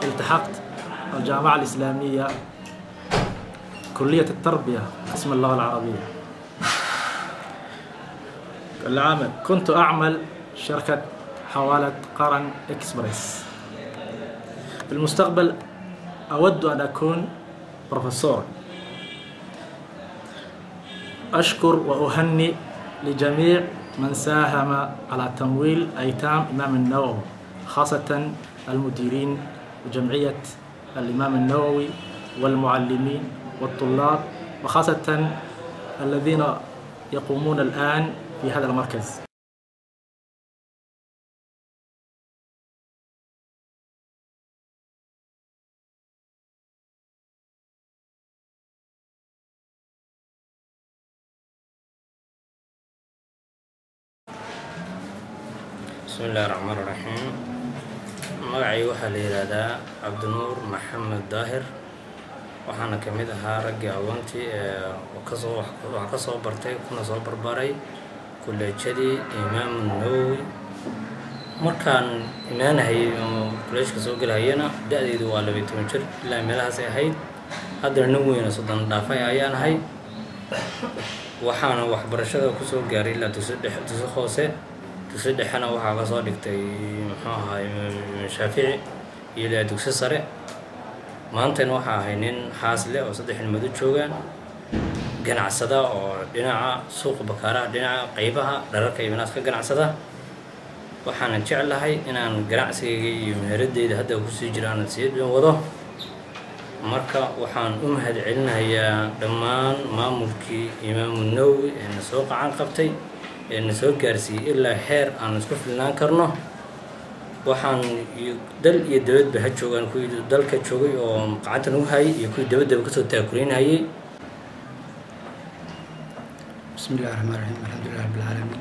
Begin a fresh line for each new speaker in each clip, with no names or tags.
التحقت الجامعة الإسلامية كلية التربية قسم اللغة العربية. العمل كنت أعمل شركة حوالة قرن إكسبريس. في المستقبل أود أن أكون بروفيسور. أشكر وأهنئ لجميع من ساهم على تمويل أيتام الإمام النووي، خاصة المديرين وجمعية الإمام النووي والمعلمين والطلاب، وخاصة الذين يقومون الآن في هذا المركز.
بسم الله الرحمن الرحيم. magacay waxaa la yiraahdaa Cabdinuur Maxamed Daahir, waxaana ka mid ahaa raggii agoontii waxaan ka soo bartay kuna soo barbaray kuleejadii Imaam Nawawi. Markaan imaanahay kuleejka soo galahayna da'daydu waa 12 jir ilaa meelahaas ay ahayd. haddana nin weyn oo 30 dhaafay ayaan ahay. waxaana waxbarashada ku soo gaaray ilaa dugsi hoose. dugsi dhexena waxaa ka soo dhigtay Shaafici iyo ilaa dugsi sare. maantana waxaa ahay nin xaasle oo 3 ilmood joogaan, ganacsada oo dhinaca suuqa bakaaraha dhinaca qaybaha dhararka iyo ka ganacsada. waxaan jeclahay inaan ganacsigayga iyo meheradayda hadda ku sii jiraan sii wado. marka waxaan u mahadcelinayaa dhammaan maamulkii Imaam Nawawi ee soo qacan qabtay ee soo gaarsiiyay ilaa heer aan isku filnaan karno. waxaan dal iyo dawladba ha joogaan kuwii dalka joogay oo qacanta u hayay iyo kuwii dawladda ka soo taakurinayay.
bismillahir rahmanir rahim, alhamdulillahi rabbil alamin,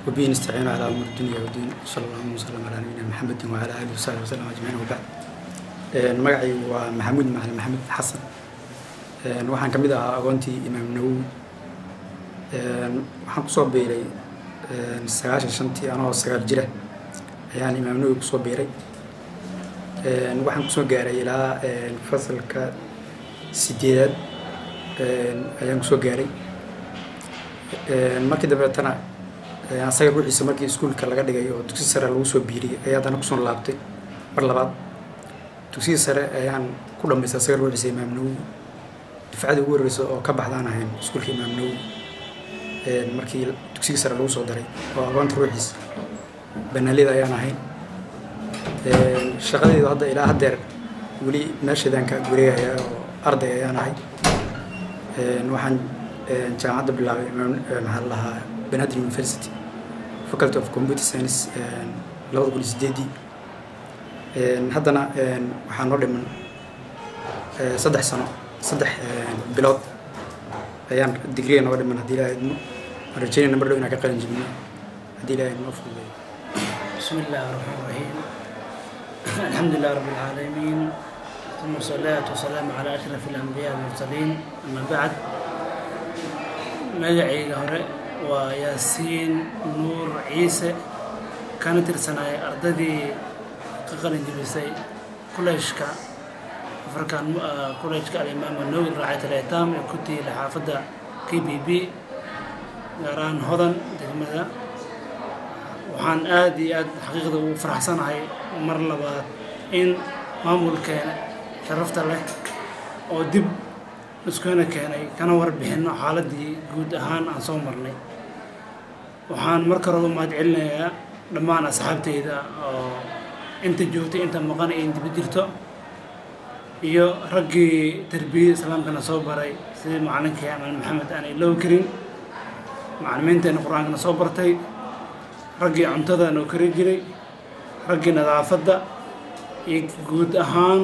wa bihi nasta'inu ala umuri dunya wa din, sallallahu alaihi wa sallam ala nabiyyina muhammadin wa ala alihi wa sahbihi wa sallam ajma'in. wa ba'd. magacay waa Maxamuud Macalin Maxamed Xasan. waxaan ka mid ahaa agoontii Imaam Nawawi. waxaan kusoo biiray 95 anoo 9 jira ayaan Imaam Nawawi kusoo biiray. waxaan kusoo gaaray ilaa fasalka 8 ayaan kusoo gaaray. markii dambeetana asaga ruuxiisa markii iskuulka laga dhigay oo dugsi sare lagu soo biiriyay ayaa haddana kusoo laabtay mar labaad. dugsiga sare ayaan ku dhammaystay asaga ruuxiisa Imaam Nawawi. difcada ugu horreysa oo ka baxdaan ahayn iskuulka Imaam Nawawi markii dugsiga sare lagu soo daray oo agoonta ruuxiisa banaalida ayaan ahayn. shaqadaydu hadda ilaa haddeer weli meeshaydaan ka gureeyayaa oo arday ayaan ahay. waxaan jaamacadda bilaabay maxaa la dhahaa Banaadir University Faculty of Computer Science 2008. haddana waxaan noo dhiman 3 sano 3 bilood ayaan digriga nooga dhiman. haddii ilaahay idmo waan rajeynayna mar dhow inaan ka qalin jebino haddii ilaahay noo fududeeyo.
bismillaahi rahmaani rahiim, alxamdulillaahi rabbil caalamiin, uma salaatu wasalaamu calaa ashrafil anbiyaa wal mursaliin, amma bacd. magacayga hore waa Yaasiin Nuur Ciise, kana tirsanay ardadii ka qalin jebisay kuleejka African kuleejka Imaam Nawawi raacay al-aytaam ee ku tiila xaafadda KBB gaaraan Hodan degmada. waxaan aad iyo aad xaqiiqda ugu faraxsanahay mar labaad in maamulkeena sharafta leh oo dib iskuuna keenay kana warbixino xaaladii guud ahaan aan soo marnay. waxaan marka hore u mahadcelinayaa dhammaan asxaabtayda oo inta joogtay inta maqan ee dib jirto iyo raggii tarbiyada islaamkana soo baray sida macallinkii Axmed Maxamed aan ilaaw karin, macallimiinteena quraanka soo bartay, raggii cuntada noo kari jiray, raggii nadaafadda iyo guud ahaan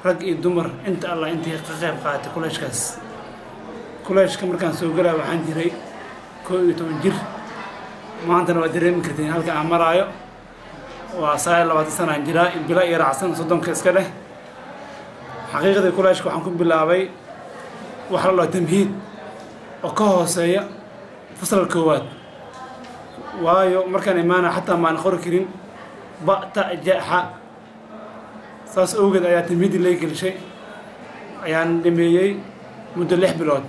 rag iyo dumar inta Allah intii ka qayb qaatay kuleeshkaas. kuleeshka markaan soo galay waxaan jiray 11 jir. maantana waa dareemi kartiin halka aan maraayo waa 20 sano aan jiraa bila iyo raacsan 30 iska dheh. xaqiiqada kuleeshka waxaan ku bilaabay wax la tamhiid oo ka hooseeya fasal koowaad, waayo markaan imaana xataa maan qori karin ba ta ja ha saas awgeed ayaa tilmiidii lay gelshay ayaan dhameeyey muddo 6 bilood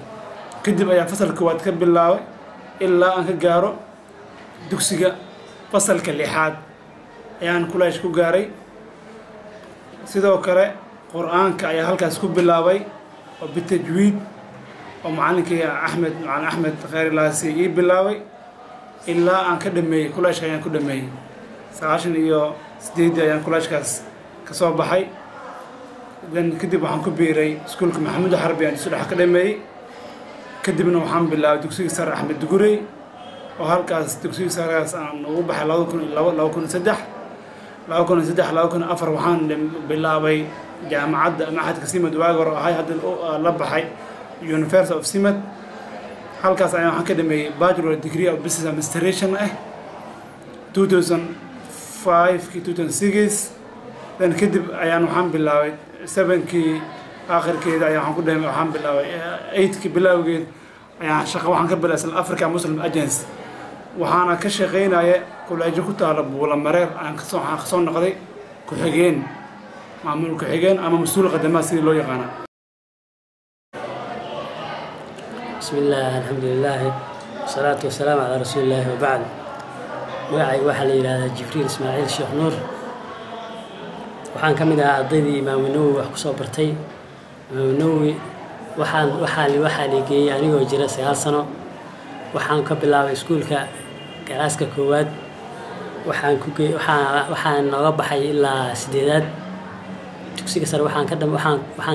kadib ayaa fasalka koowaad ka bilaabay ilaa aan ka gaaro dugsiga fasalka 6aad ayaan college ku gaaray sidoo kale quraanka ayaa halkaas ku bilaabay oo bitajwiid oo macallinkii macallin Axmed Khayrilaasi ii bilaabay ilaa aan ka dhameeyey college ayaan ku dhameeyey 98 ayaan college-kaas ka soo baxay kadib waxaan ku biiray iskuulka Maxamuud Xarbi aan isku dhex ka dhameeyey kadibna waxaan bilaabay dugsiga sare Axmed Gurey oo halkaas dugsiga sareas aan ugu baxay 2004 waxaan bilaabay jaamacadda Maxadka Simad Waagor ahay hadda la baxay University of Simad halkaas ayaan waxaan ka dhameeyey Bachelor Degree of Business Administration 2005-2006 dan kadib ayaan waxaan bilaabay 7kii aakhirkeeda ayaan waxaan ku dhameeyey waxaan bilaabay 8kii bilowgeed ayaan shaqo waxaan ka bilaabay Africa Muslim Agency waxaana ka shaqeynaya college ku taala Buula Mareer aan ka soo noqday ku xigeen maamul ku xigeen ama mas'uul qadamaad sidii loo yaqaan
bismillaah alxamdulillaah wasalaatu wasalaamu calaa rasuulillaah wa bacd magacayga waxaa la yidhaahdaa Jibriil Ismaaciil Sheekh Nuur waxaan ka mid ahaa ardaydii Imaam Nawawi wax ku soo bartay Imaam Nawawi waxaa la geeyey anigoo jira 9 sano waxaan ka bilaabay iskuulka galaaska koowaad waxaan nooga baxay ilaa 8aad dugsiga sare waxaan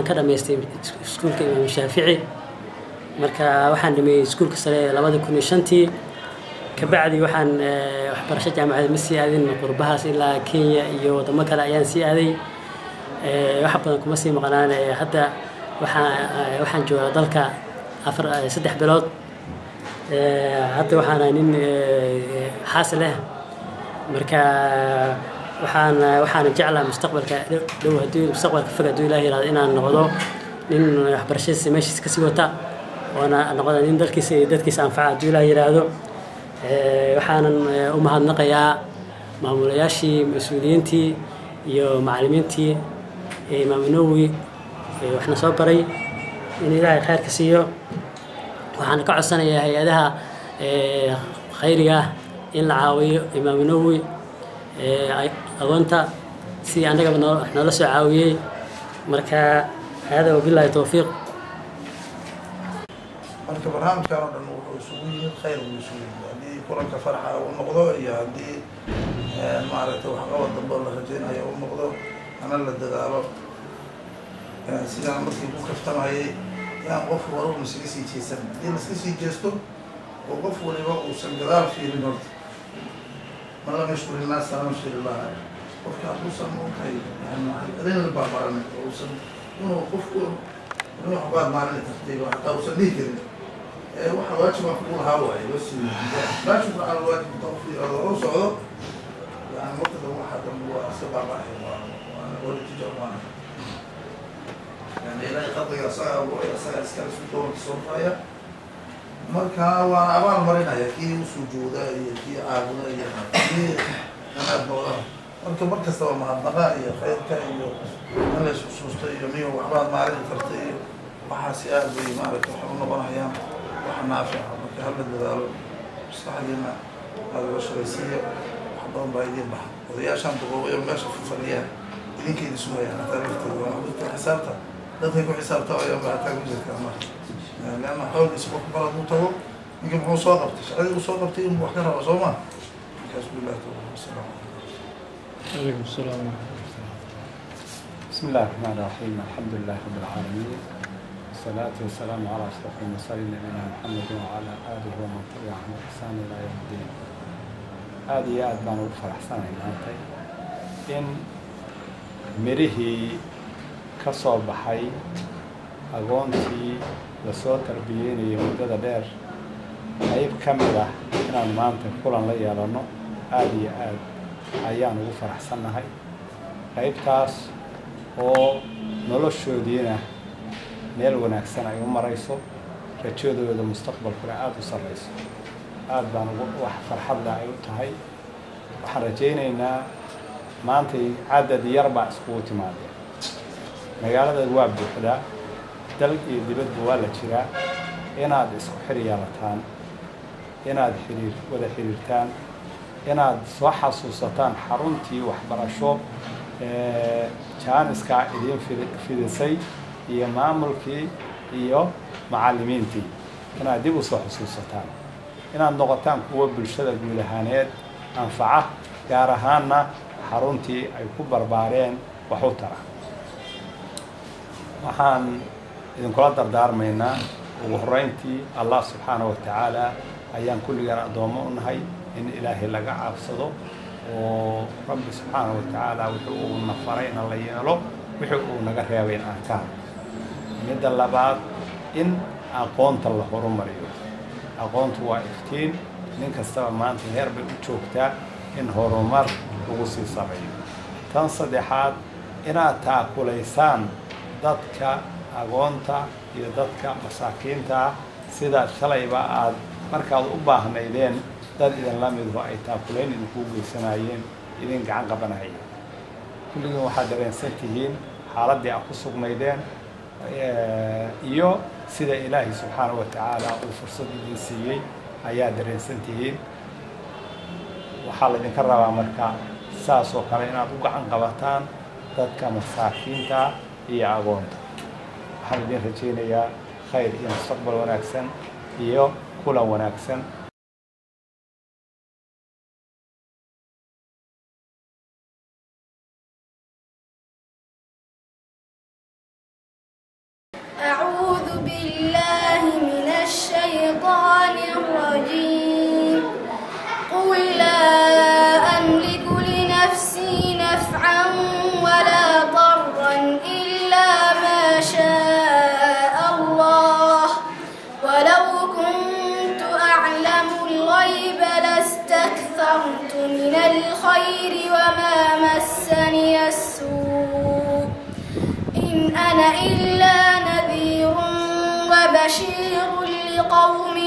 ka dhameystay iskuulka Imaam Shaafici marka waxaan dhameeyey iskuulka sare 2005tii kabacdi waxaan waxbarasho jaamacad ma sii aadin qurbahaas ilaa Kenya iyo wadamo kale ayaan sii aaday wax badan kuma sii maqnaan hadda waxaan joogaa dalka 3 bilood hadda waxaan nin xaasil ah marka waxaan jeclahay mustaqbalka dhow hadii mustaqbalka fog hadii Ilaahay yiraahdo inaan noqdo nin waxbarashadiisa meeshiisa ka sii wata waana noqdo nin dalkiisa iyo dadkiisa anfaca hadii Ilaahay yiraahdo waxaanan u mahadnaqayaa maamulayaashii mas'uuliyiintii iyo macallimiintii Imaam Nawawi waxna soo baray in Ilaahay khayr ka siiyo waxaan ka codsanayaa hay'adaha khayriga in la caawiyo Imaam Nawawi agoonta si anaga nala soo caawiyay marka hada wabillahi tawfiiq
marka barnaamijkan oo dhan wuxuu isugu yimid khayr uu isugu yimid haddii kulanka farxa uu noqdo iyo haddii maaragtay waxqabad dambe la rajaynayo uu noqdo ana la dadaalo sidaan markii ku kaftamayay yaan qof walba iskaga sii jeesan haddii la iska sii jeesto oo qof waliba uusan gadaal fiirin horta ma lam yashkur innaas lam yashkur illah qofka hadduusan ogtahay yani arrin la baabaranay uusan inuu qofku inuu waxbaad maalin tartiib hataa uusan dhihi karin waxa waajib aan kugu lahaa waaye bas laa shukra cala alwaajib tawfiiq oo socdo yani marka dambe waxaa dambe waa iska baabaxay waana wali tijaabana yani ilaahay qadriga asaga abuuray asaga iskale isku doonka soo faya marka waana abaal marinaya kii u sujuuda iyo kii caabuda iyo kii anaad noqda marka mar kastaba mahadnaqa iyo khayrka iyo in la isxusuusta iyo miyo waxbaad maalin karta iyo waxaasi aad bay maaragta waxay u noqonayaan wax naafica marka hala dadaalo maskaxdiina aada uga shaqaysiiya wax badan baa idiin baxa odayaashaan duqoobayo meesha fadhiyaan idinkeedi sugayaan hataa laftooda waa dadka xisaabta dadkay ku xisaabtamayaan baa hataa ku jirtaa marka leanna xooliisa qofka mar hadduu tago ninka muxuu soo qabtay shaqadii uu soo qabtay inuu wax ka rabo soo ma markaas billahi tawfiiq wasalaam
عليكم السلام ورحمة الله. بسم الله الرحمن الرحيم الحمد لله رب العالمين والصلاة والسلام على أشرف المرسلين نبينا محمد وعلى آله ومن تبعهم بإحسان إلى يوم الدين. هذه أدمان وفرح سنة إلهي إن مريه كصوب حي أغونتي لسوء تربييني مدة دير أيب كاملة إن المانتك كلان لي لأنه هذه ayaan ugu faraxsannahay qaybtaas oo noloshoodiina meel wanaagsan ay u marayso rajadooda mustaqbalkuna aada u sarreyso aad baan wax farxadda ay u tahay waxaan rajaynaynaa maantay cadad yar baa iskugu timaadeen magaalada waa buuxdaa dal iyo dibadba waa la jiraa inaad isku xir yeelataan inaad wada xiriirtaan inaad soo xasuusataan xaruntii waxbarasho jaaniska idin fidisay iyo maamulkii iyo macallimiintii inaad dib u soo xasuusataan inaad noqotaan kuwa bulshada guud ahaaneed anfaca gaar ahaanna xaruntii ay ku barbaareen wax u tara waxaan idinkula dardaarmaynaa ugu horreyntii allah subxaanahu wa tacaala ayaan kulligaan addoommo u nahay in ilaahay laga cabsado oo rabbi subxaanahu wa tacaala wuxuu uu na farayna la yeelo wixii uu naga reebay in aan ka hadlo midda labaad in aqoonta la horumariyo aqoontu waa iftiin nin kastaba maanta heer bay u joogtaa in horumar lagu sii sameeyo tan saddexaad inaad taakulaysaan dadka agoonta iyo dadka masaakiinta sida shalayba aad markaad u baahnaydeen dad idin la midho ay taakulayn idinku geysanayeen idin gacan qabanayeen kulligiin waxaad dareensan tihiin xaaladdii aad ku sugnaydeen iyo sida ilaahay subxaanahu wa tacaala uu fursad idin siiyey ayaa dareensan tihiin waxaa laydinka rabaa marka saas oo kale inaad u gacan qabataan dadka masaakiinta iyo agoonta waxaan idin rajaynayaa khayr iyo mustaqbal wanaagsan iyo kulan wanaagsan
أعوذ بالله من الشيطان الرجيم قل لا أملك لنفسي نفعا ولا ضرا إلا ما شاء الله ولو كنت أعلم الغيب لاستكثرت من الخير وما مسني السوء إن أنا إلا نذير وبشير لقوم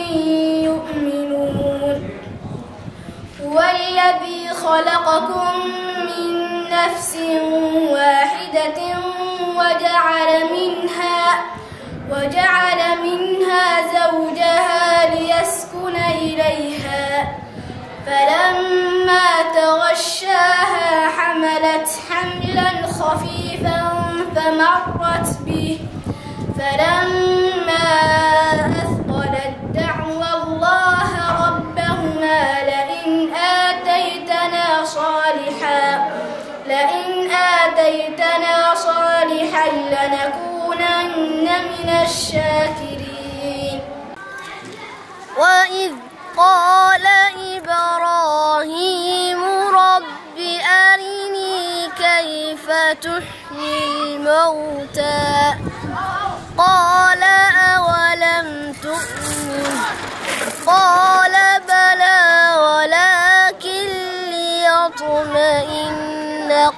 يؤمنون هو الذي خلقكم من نفس واحدة وجعل منها زوجها ليسكن إليها فلما تغشاها حملت حملا خفيفا فمرت به فلما أثقلت دعوا الله ربهما لئن آتيتنا صالحا لنكونن من الشاكرين وإذ قال إبراهيم رب أرني كيف تحيي الموتى قال أولم تؤمن قال بلى ولكن ليطمئن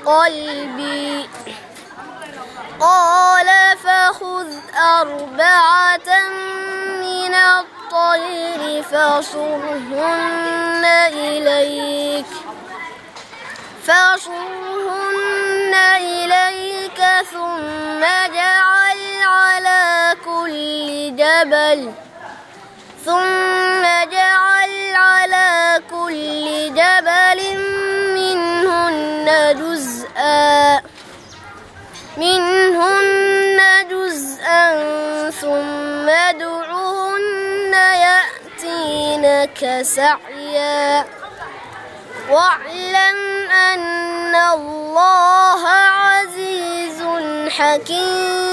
قلبي قال فخذ أربعة من الطير فصرهن إليك ثم اجعل على كل جبل منهن جزءا ثم ادعهن يأتينك سعيا واعلم أن الله عزيز حكيم